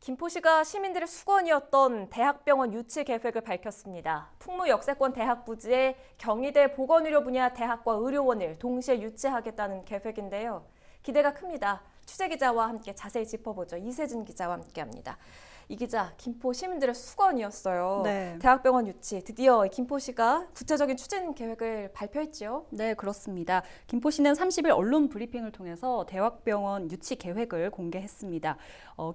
김포시가 시민들의 수건이었던 대학병원 유치 계획을 밝혔습니다. 풍무역세권 대학 부지에 경희대 보건의료 분야 대학과 의료원을 동시에 유치하겠다는 계획인데요. 기대가 큽니다. 취재기자와 함께 자세히 짚어보죠. 이세진 기자와 함께합니다. 이 기자, 김포 시민들의 수건이었어요. 네. 대학병원 유치, 드디어 김포시가 구체적인 추진 계획을 발표했지요. 네, 그렇습니다. 김포시는 30일 언론 브리핑을 통해서 대학병원 유치 계획을 공개했습니다.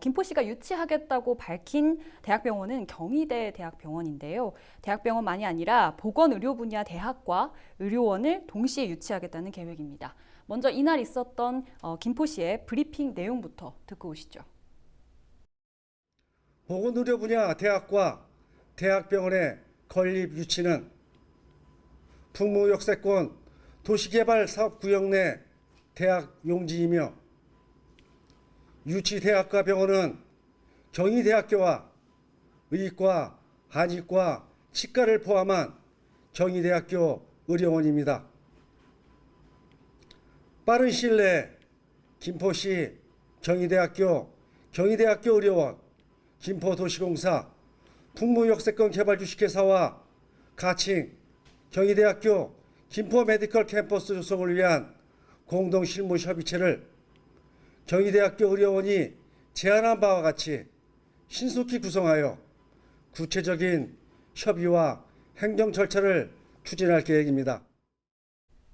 김포시가 유치하겠다고 밝힌 대학병원은 경희대 대학병원인데요. 대학병원만이 아니라 보건의료 분야 대학과 의료원을 동시에 유치하겠다는 계획입니다. 먼저 이날 있었던 김포시의 브리핑 내용부터 듣고 오시죠. 보건의료 분야 대학과 대학병원의 건립 유치는 풍무역세권 도시개발사업구역 내 대학 용지이며 유치 대학과 병원은 경희대학교와 의과, 한의과, 치과를 포함한 경희대학교 의료원입니다. 빠른 시일 내에 김포시 경희대학교, 경희대학교 의료원, 김포도시공사, 풍무역세권 개발주식회사와 가칭, 경희대학교 김포메디컬 캠퍼스 조성을 위한 공동실무협의체를 경희대학교 의료원이 제안한 바와 같이 신속히 구성하여 구체적인 협의와 행정 절차를 추진할 계획입니다.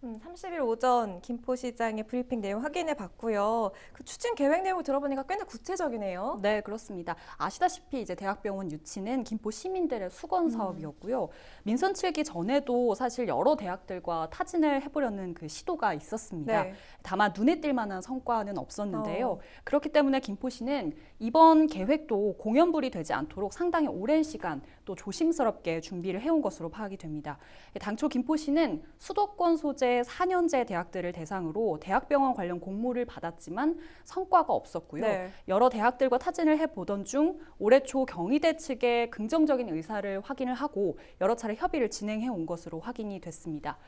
30일 오전 김포시장의 브리핑 내용 확인해 봤고요. 그 추진 계획 내용을 들어보니까 꽤나 구체적이네요. 네, 그렇습니다. 아시다시피 이제 대학병원 유치는 김포 시민들의 수건 사업이었고요. 민선 측이 전에도 사실 여러 대학들과 타진을 해보려는 그 시도가 있었습니다. 네. 다만 눈에 띌 만한 성과는 없었는데요. 그렇기 때문에 김포시는 이번 계획도 공연불이 되지 않도록 상당히 오랜 시간 또 조심스럽게 준비를 해온 것으로 파악이 됩니다. 당초 김포시는 수도권 소재 4년제 대학들을 대상으로 대학병원 관련 공모를 받았지만 성과가 없었고요. 네. 여러 대학들과 타진을 해보던 중 올해 초 경희대 측의 긍정적인 의사를 확인을 하고 여러 차례 협의를 진행해 온 것으로 확인이 됐습니다.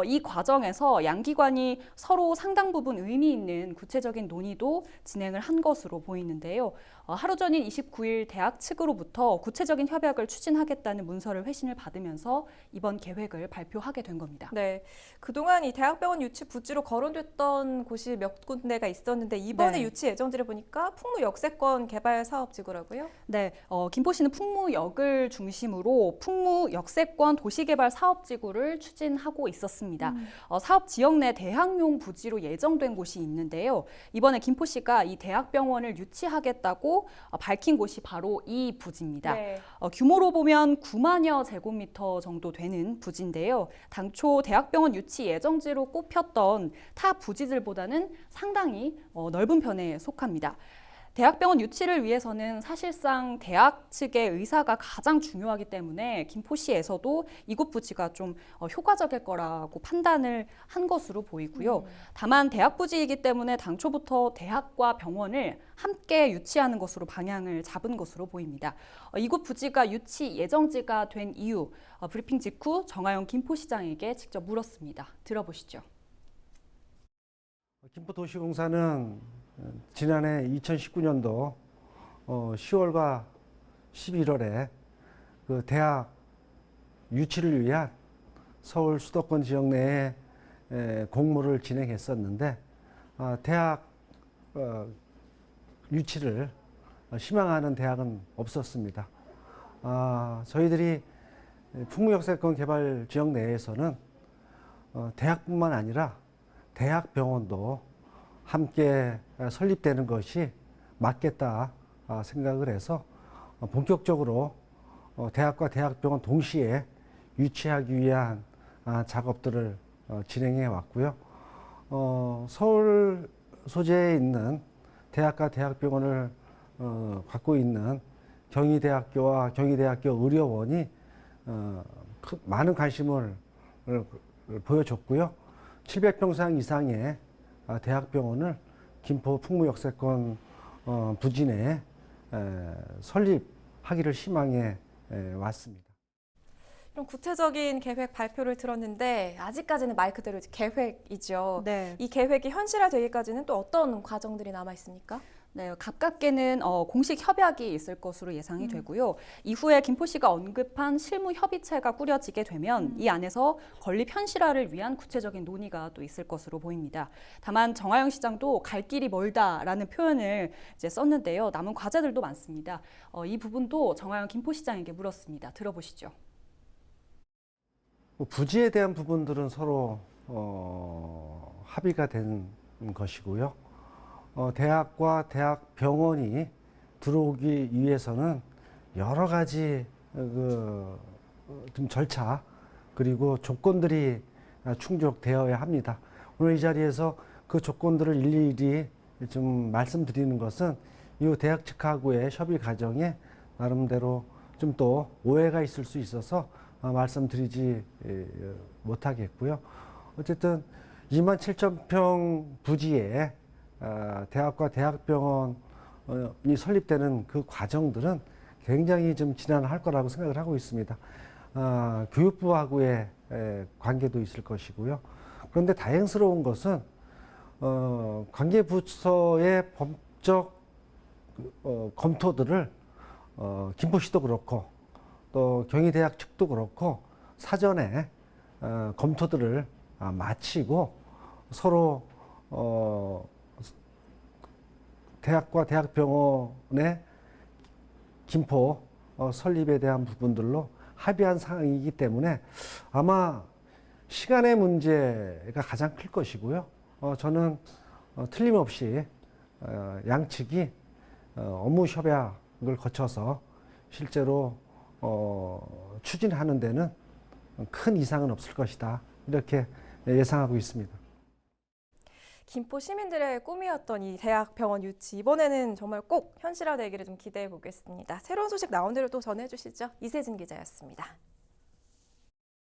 이 과정에서 양기관이 서로 상당 부분 의미 있는 구체적인 논의도 진행을 한 것으로 보이는데요. 하루 전인 29일 대학 측으로부터 구체적인 협약을 추진하겠다는 문서를 회신을 받으면서 이번 계획을 발표하게 된 겁니다. 네, 그동안 이 대학병원 유치 부지로 거론됐던 곳이 몇 군데가 있었는데 이번에 네. 유치 예정지를 보니까 풍무역세권 개발 사업지구라고요? 네, 김포시는 풍무역을 중심으로 풍무역세권 도시개발 사업지구를 추진하고 있었습니다. 사업 지역 내 대학용 부지로 예정된 곳이 있는데요. 이번에 김포시가 이 대학병원을 유치하겠다고 밝힌 곳이 바로 이 부지입니다. 네. 규모로 보면 9만여 제곱미터 정도 되는 부지인데요. 당초 대학병원 유치 예정지로 꼽혔던 타 부지들보다는 상당히 넓은 편에 속합니다. 대학병원 유치를 위해서는 사실상 대학 측의 의사가 가장 중요하기 때문에 김포시에서도 이곳 부지가 좀 효과적일 거라고 판단을 한 것으로 보이고요. 다만 대학 부지이기 때문에 당초부터 대학과 병원을 함께 유치하는 것으로 방향을 잡은 것으로 보입니다. 이곳 부지가 유치 예정지가 된 이유, 브리핑 직후 정하영 김포시장에게 직접 물었습니다. 들어보시죠. 김포도시공사는 지난해 2019년도 10월과 11월에 그 대학 유치를 위한 서울 수도권 지역 내에 공모를 진행했었는데 대학 유치를 희망하는 대학은 없었습니다. 저희들이 풍무역세권 개발 지역 내에서는 대학뿐만 아니라 대학병원도 함께 설립되는 것이 맞겠다 생각을 해서 본격적으로 대학과 대학병원 동시에 유치하기 위한 작업들을 진행해 왔고요. 서울 소재에 있는 대학과 대학병원을 갖고 있는 경희대학교와 경희대학교 의료원이 많은 관심을 보여줬고요. 700평상 이상의 대학병원을 김포 풍무역세권 부지 내에 설립하기를 희망해 왔습니다. 좀 구체적인 계획 발표를 들었는데 아직까지는 말 그대로 계획이죠. 네. 이 계획이 현실화되기까지는 또 어떤 과정들이 남아 있습니까? 네, 가깝게는 공식 협약이 있을 것으로 예상이 되고요. 이후에 김포시가 언급한 실무 협의체가 꾸려지게 되면 이 안에서 건립 현실화를 위한 구체적인 논의가 또 있을 것으로 보입니다. 다만 정하영 시장도 갈 길이 멀다라는 표현을 이제 썼는데요. 남은 과제들도 많습니다. 이 부분도 정하영 김포시장에게 물었습니다. 들어보시죠. 부지에 대한 부분들은 서로 합의가 된 것이고요. 대학과 대학병원이 들어오기 위해서는 여러 가지 좀 절차 그리고 조건들이 충족되어야 합니다. 오늘 이 자리에서 그 조건들을 일일이 좀 말씀드리는 것은 이 대학 측하고의 협의 과정에 나름대로 좀 또 오해가 있을 수 있어서 말씀드리지 못하겠고요. 어쨌든 27,000평 부지에 대학과 대학병원이 설립되는 그 과정들은 굉장히 좀 진행할 거라고 생각을 하고 있습니다. 교육부하고의 관계도 있을 것이고요. 그런데 다행스러운 것은 관계 부처의 법적 검토들을 김포시도 그렇고 또 경희대학 측도 그렇고 사전에 검토들을 마치고 서로 대학과 대학병원의 김포 설립에 대한 부분들로 합의한 사항이기 때문에 아마 시간의 문제가 가장 클 것이고요. 저는 틀림없이 양측이 업무 협약을 거쳐서 실제로 추진하는 데는 큰 이상은 없을 것이다. 이렇게 예상하고 있습니다. 김포 시민들의 꿈이었던 이 대학병원 유치, 이번에는 정말 꼭 현실화되기를 좀 기대해 보겠습니다. 새로운 소식 나온 대로 또 전해주시죠. 이세진 기자였습니다.